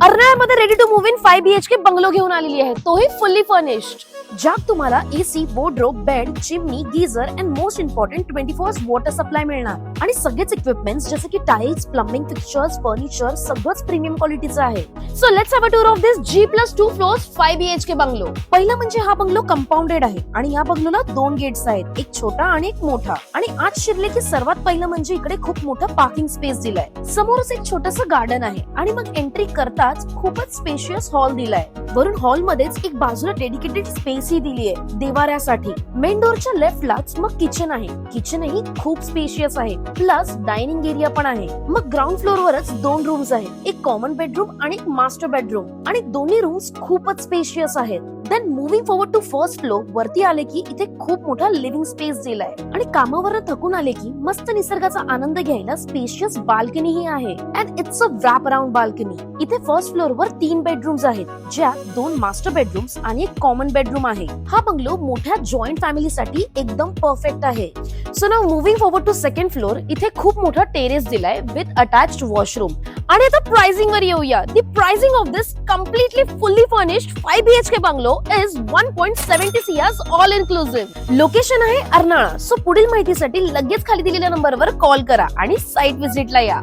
अर्नाळ्यामध्ये ready to move in 5 BHK bungalow घेऊन आलेली आहे, तोही फुल्ली फर्निश्ड, ज्यात तुम्हाला AC, wardrobe, bed, chimney, geyser and most important 24 water supply मिळणार आणि सगळेच इक्विपमेंट्स जसे की टाइल्स, प्लंबिंग, फिक्चर्स, फर्निचर सगळंच प्रीमियम क्वालिटीचं आहे. So let's have a tour of this G+2 floors 5 BHK bungalow. पहिलं म्हणजे हा बंगलो कंपाऊंडेड आहे आणि या बंगलोला 2 गेट्स आहेत, एक छोटा आणि एक मोठा. आणि आत शिरले की सर्वात पहिलं म्हणजे इकडे खूप मोठं पार्किंग स्पेस दिलाय. समोरच एक छोटंसं गार्डन आहे आणि मग एंट्री करताच खूपच स्पेशियस हॉल दिलाय. वरून हॉल मध्येच एक बाजूला डेडिकेटेड स्पेस ही दिली आहे देवाऱ्यासाठी. मेन डोरच्या लेफ्टलाच मग किचन आहे. किचनही खूप स्पेशियस आहे, प्लस डायनिंग एरिया पण आहे. मग ग्राउंड फ्लोर वरच 2 रूम्स आहेत, एक कॉमन बेडरूम आणि एक मास्टर बेडरूम, आणि दोन्ही रूम्स खूपच स्पेशियस आहेत. Then moving forward to first floor वरती आले की इथे खूप मोठा लिव्हिंग स्पेस दिलाय आणि कामावर थकून आले की मस्त निसर्गाचा आनंद घ्यायला स्पेशियस बाल्कनी ही आहे. And it's a wrap around balcony. इथे फर्स्ट फ्लोर वर 3 बेडरूम्स आहेत, ज्यात 2 मास्टर बेडरूम्स आणि एक कॉमन बेडरूम आहे. हा बंगलो मोठ्या जॉईंट फॅमिलीसाठी एकदम परफेक्ट आहे. So now moving forward to second floor. इथे खूप मोठा टेरेस दिलाय विथ अटॅच्ड वॉशरूम. आणि आता प्राइसिंग वर येऊया. The pricing of this completely fully furnished 5 BHK bungalow is 1.70 CRs all inclusive. Location आहे अर्नाळा. सो पुढील माहितीसाठी लगेच खाली दिलेल्या नंबरवर कॉल करा आणि साइट व्हिजिटला या.